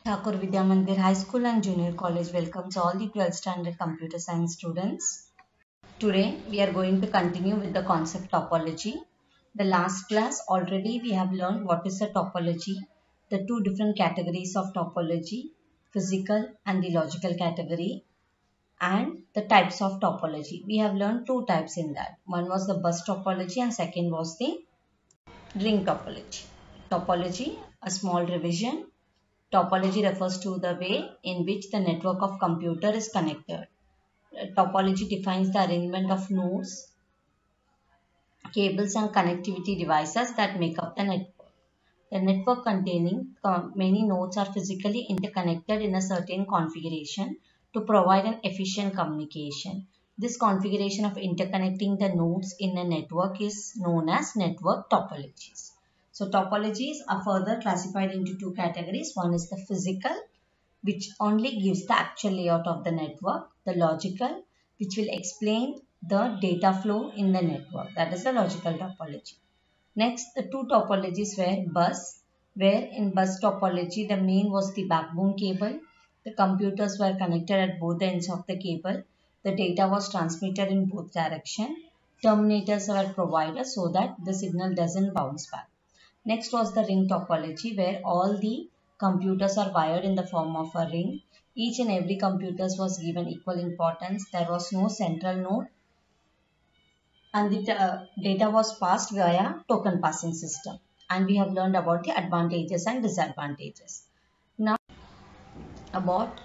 Thakur Vidya Mandir High School and Junior College welcomes all the 12th standard computer science students. Today we are going to continue with the concept topology. The last class already we have learned what is a topology, the two different categories of topology, physical and the logical category, and the types of topology. We have learned two types in that. One was the bus topology and second was the ring topology. Topology, a small revision. Topology refers to the way in which the network of computer is connected. Topology defines the arrangement of nodes, cables and connectivity devices that make up the network. The network containing many nodes are physically interconnected in a certain configuration to provide an efficient communication. This configuration of interconnecting the nodes in a network is known as network topologies. So topologies are further classified into two categories. One is the physical, which only gives the actual layout of the network, the logical, which will explain the data flow in the network. That is the logical topology. Next, the two topologies were bus, where in bus topology, the main was the backbone cable. The computers were connected at both ends of the cable. The data was transmitted in both directions. Terminators were provided so that the signal doesn't bounce back. Next was the ring topology, where all the computers are wired in the form of a ring. Each and every computer was given equal importance. There was no central node and the data was passed via token passing system. And we have learned about the advantages and disadvantages. Now about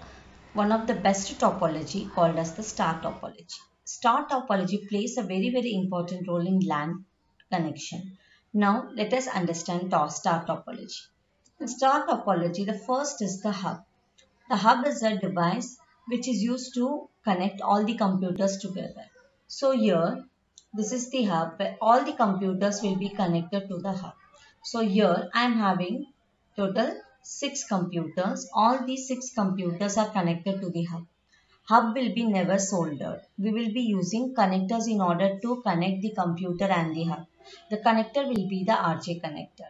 one of the best topology called as the star topology. Star topology plays a very important role in LAN connection. Now let us understand star topology. In star topology, the first is the hub. The hub is a device which is used to connect all the computers together. So here, this is the hub where all the computers will be connected to the hub. So here I am having total 6 computers. All these 6 computers are connected to the hub. Hub will be never soldered. We will be using connectors in order to connect the computer and the hub. The connector will be the RJ connector.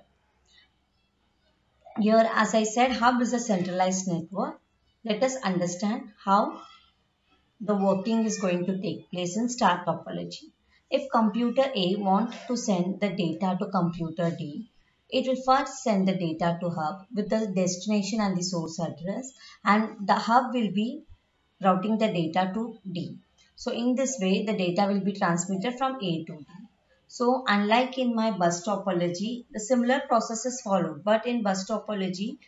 Here, as I said, hub is a centralized network. Let us understand how the working is going to take place in star topology. If computer A wants to send the data to computer D, it will first send the data to hub with the destination and the source address, and the hub will be routing the data to D. So in this way, the data will be transmitted from A to D. So unlike in my bus topology, the similar process is followed, but in bus topology,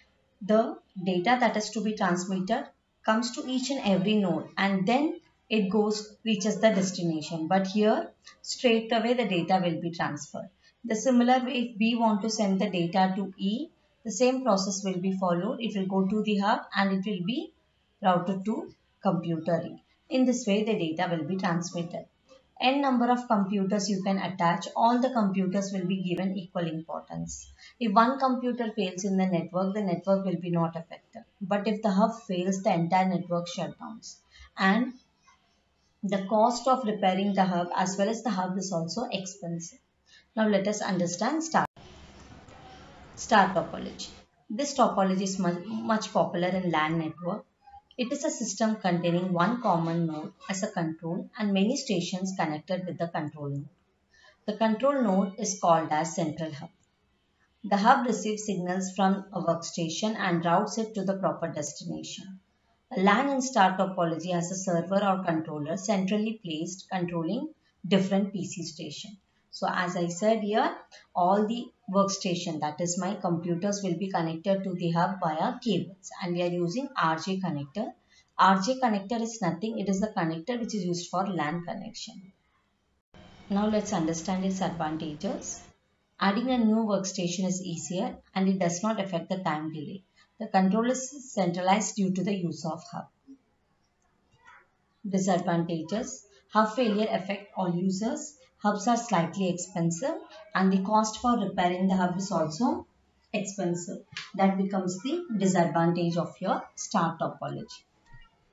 the data that is to be transmitted comes to each and every node and then it reaches the destination. But here, straight away the data will be transferred. The similar way, if we want to send the data to E, the same process will be followed. It will go to the hub and it will be routed to computer E. In this way, the data will be transmitted. N number of computers you can attach, all the computers will be given equal importance. If one computer fails in the network will be not affected. But if the hub fails, the entire network shutdowns. And the cost of repairing the hub as well as the hub is also expensive. Now let us understand star topology. This topology is much popular in LAN network. It is a system containing one common node as a control and many stations connected with the control node. The control node is called as central hub. The hub receives signals from a workstation and routes it to the proper destination. A LAN in star topology has a server or controller centrally placed controlling different PC stations. So as I said here, all the workstation, that is my computers, will be connected to the hub via cables and we are using RJ connector. RJ connector is nothing, it is the connector which is used for LAN connection. Now let's understand its advantages. Adding a new workstation is easier and it does not affect the time delay. The control is centralized due to the use of hub. Disadvantages. Hub failure affect all users. Hubs are slightly expensive and the cost for repairing the hub is also expensive. That becomes the disadvantage of your star topology.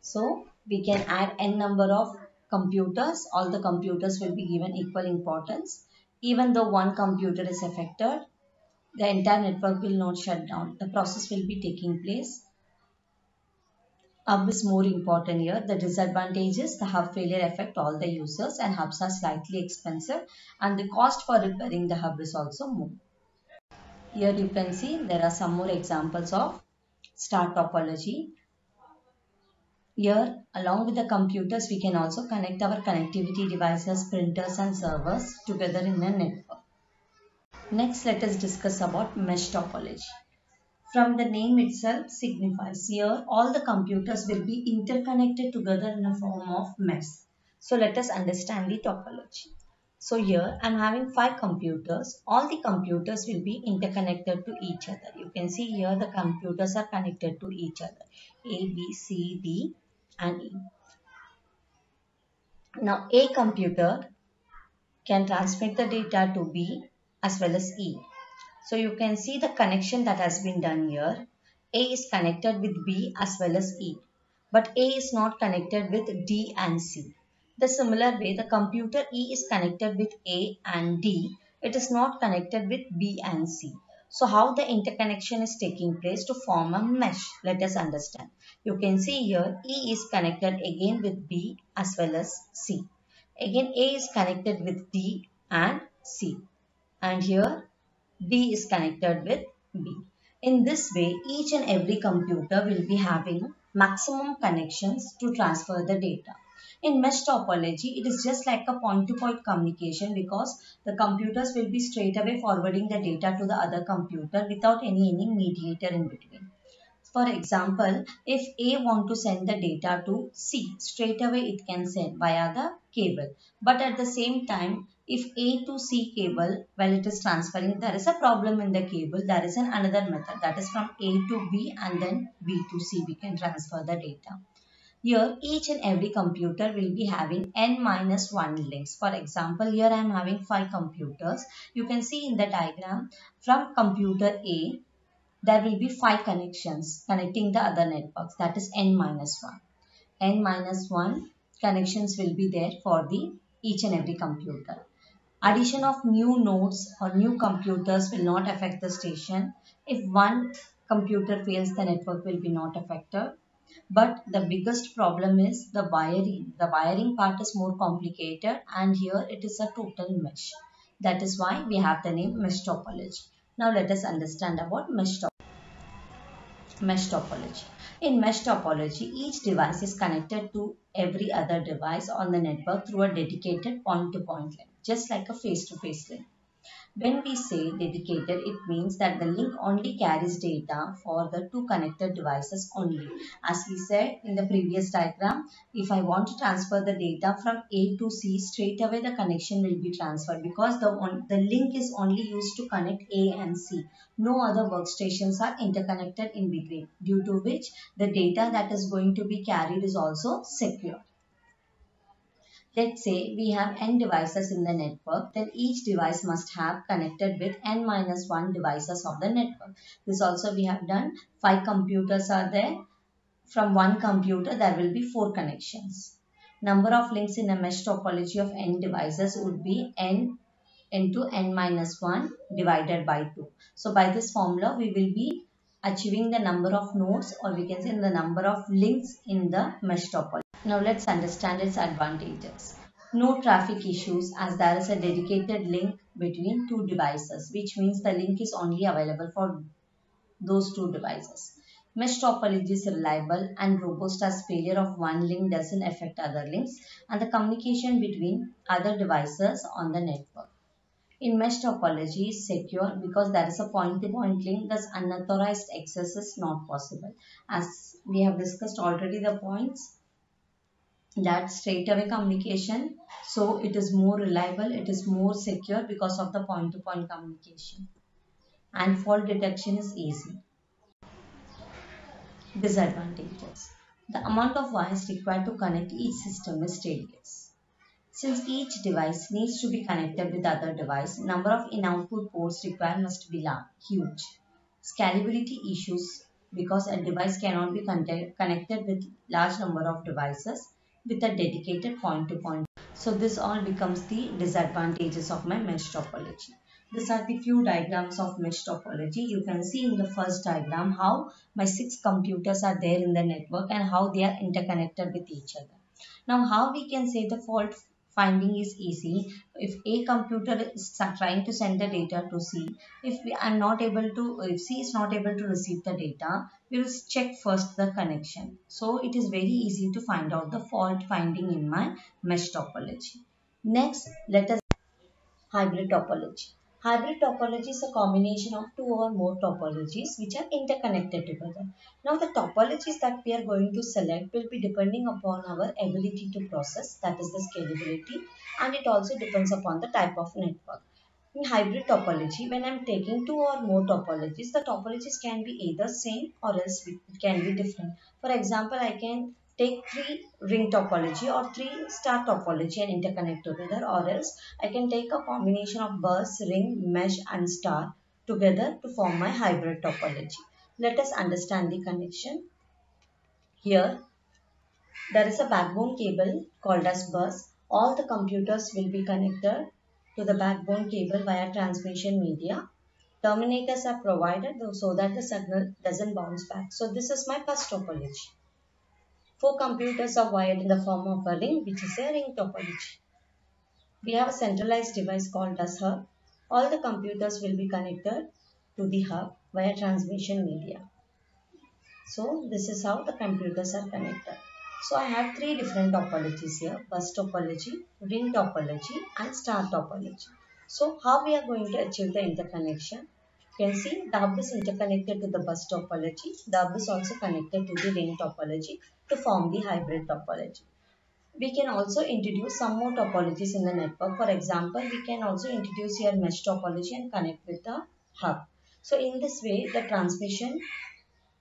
So we can add n number of computers. All the computers will be given equal importance. Even though one computer is affected, the entire network will not shut down. The process will be taking place Hub is more important here. The disadvantages, the hub failure affect all the users and hubs are slightly expensive and the cost for repairing the hub is also more. Here you can see there are some more examples of star topology. Here, along with the computers, we can also connect our connectivity devices, printers and servers together in a network. Next, let us discuss about mesh topology. From the name itself signifies here all the computers will be interconnected together in a form of mesh. So let us understand the topology. So here I am having 5 computers. All the computers will be interconnected to each other. You can see here the computers are connected to each other. A, B, C, D and E. Now A computer can transmit the data to B as well as E. So you can see the connection that has been done here. A is connected with B as well as E. But A is not connected with D and C. The similar way the computer E is connected with A and D. It is not connected with B and C. So how the interconnection is taking place to form a mesh? Let us understand. You can see here E is connected again with B as well as C. Again A is connected with D and C. And here D is connected with B. In this way, each and every computer will be having maximum connections to transfer the data. In mesh topology, it is just like a point-to-point communication because the computers will be straight away forwarding the data to the other computer without any mediator in between. For example, if A want to send the data to C, straight away it can send via the cable. But at the same time, if A to C cable, while it is transferring, there is a problem in the cable. There is another method that is from A to B and then B to C. We can transfer the data. Here, each and every computer will be having n-1 links. For example, here I am having 5 computers. You can see in the diagram from computer A, there will be 5 connections connecting the other networks, that is n-1. n-1 connections will be there for the each and every computer. Addition of new nodes or new computers will not affect the station. If one computer fails, the network will be not affected. But the biggest problem is the wiring. The wiring part is more complicated and here it is a total mesh. That is why we have the name mesh topology. Now let us understand about mesh topology. In mesh topology, each device is connected to every other device on the network through a dedicated point-to-point link, just like a face-to-face link. When we say dedicated, it means that the link only carries data for the two connected devices only. As we said in the previous diagram, if I want to transfer the data from A to C, straight away the connection will be transferred because the link is only used to connect A and C. No other workstations are interconnected in between, due to which the data that is going to be carried is also secure. Let's say we have n devices in the network, then each device must have connected with n-1 devices of the network. This also we have done. 5 computers are there. From one computer there will be 4 connections. Number of links in a mesh topology of n devices would be n into n-1 divided by 2. So by this formula we will be achieving the number of nodes, or we can say the number of links in the mesh topology. Now let's understand its advantages. No traffic issues as there is a dedicated link between two devices, which means the link is only available for those two devices. Mesh topology is reliable and robust as failure of one link doesn't affect other links and the communication between other devices on the network. In mesh topology is secure because there is a point-to-point link, thus unauthorized access is not possible. As we have discussed already the points, that straight away communication, so it is more reliable, it is more secure because of the point to point communication, and fault detection is easy. Disadvantages: the amount of wires required to connect each system is tedious. Since each device needs to be connected with other device, number of in-output ports required must be huge. Scalability issues because a device cannot be connected with large number of devices with a dedicated point-to-point. So this all becomes the disadvantages of my mesh topology. These are the few diagrams of mesh topology. You can see in the first diagram how my 6 computers are there in the network and how they are interconnected with each other. Now, how we can say the fault finding is easy. If A computer is trying to send the data to C, if C is not able to receive the data, we will check first the connection. So it is very easy to find out the fault finding in my mesh topology. Next, let us hybrid topology. Hybrid topology is a combination of two or more topologies which are interconnected together. Now the topologies that we are going to select will be depending upon our ability to process, that is the scalability, and it also depends upon the type of network. In hybrid topology, when I am taking two or more topologies, the topologies can be either same or else it can be different. For example, I can take three ring topology or three star topology and interconnect together, or else I can take a combination of bus, ring, mesh and star together to form my hybrid topology. Let us understand the connection. Here, there is a backbone cable called as bus. All the computers will be connected to the backbone cable via transmission media. Terminators are provided so that the signal doesn't bounce back. So this is my bus topology. Four computers are wired in the form of a ring, which is a ring topology. We have a centralized device called as hub. All the computers will be connected to the hub via transmission media. So this is how the computers are connected. So I have three different topologies here: bus topology, ring topology and star topology. So how we are going to achieve the interconnection? You can see the hub is interconnected to the bus topology. The hub is also connected to the ring topology to form the hybrid topology. We can also introduce some more topologies in the network. For example, we can also introduce here mesh topology and connect with the hub. So in this way, the transmission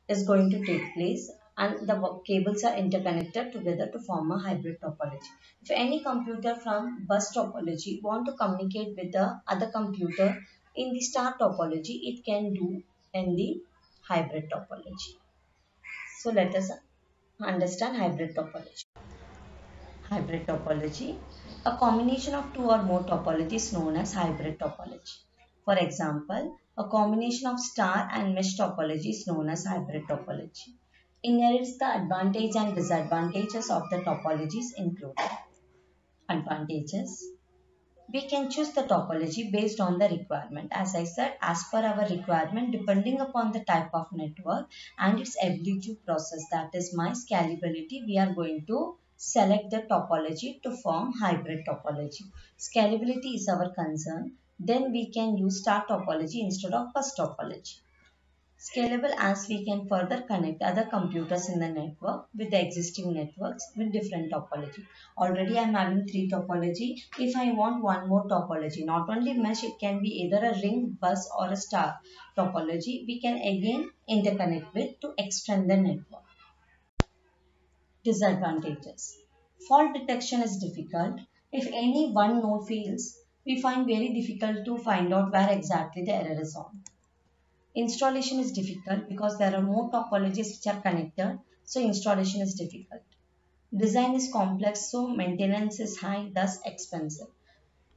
is going to take place and the cables are interconnected together to form a hybrid topology. If any computer from bus topology want to communicate with the other computer in the star topology, it can do in the hybrid topology. So let us understand hybrid topology. Hybrid topology. A combination of two or more topologies is known as hybrid topology. For example, a combination of star and mesh topology is known as hybrid topology. Inherits the advantage and disadvantages of the topologies include advantages. We can choose the topology based on the requirement. As I said, as per our requirement, depending upon the type of network and its ability to process, that is my scalability, we are going to select the topology to form hybrid topology. Scalability is our concern. Then we can use star topology instead of bus topology. Scalable as we can further connect other computers in the network with the existing networks with different topology. Already I am having three topology. If I want one more topology, not only mesh, it can be either a ring, bus or a star topology. We can again interconnect with to extend the network. Disadvantages. Fault detection is difficult. If any one node fails, we find very difficult to find out where exactly the error is on. Installation is difficult because there are more topologies which are connected, so installation is difficult. Design is complex, so maintenance is high, thus expensive.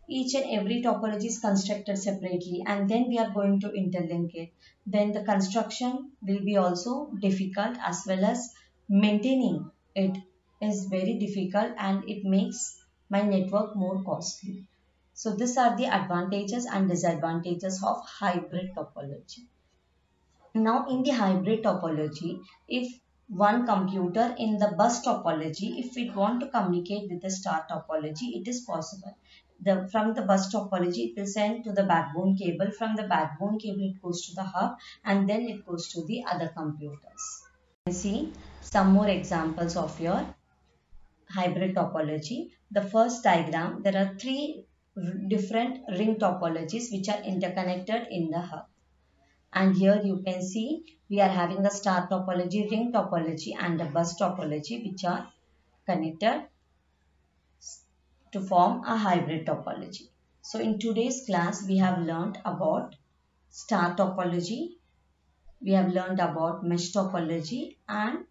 Each and every topology is constructed separately and then we are going to interlink it. Then the construction will be also difficult as well as maintaining it is very difficult and it makes my network more costly. So these are the advantages and disadvantages of hybrid topology. Now in the hybrid topology, if one computer in the bus topology, if it want to communicate with the star topology, it is possible. From the bus topology, it will send to the backbone cable. From the backbone cable, it goes to the hub and then it goes to the other computers. You can see some more examples of your hybrid topology. The first diagram, there are three different ring topologies which are interconnected in the hub. And here you can see we are having the star topology, ring topology and the bus topology which are connected to form a hybrid topology. So in today's class we have learned about star topology, we have learned about mesh topology and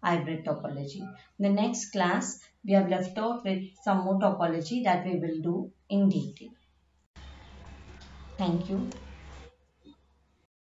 hybrid topology. In the next class we have left out with some more topology that we will do in detail. Thank you.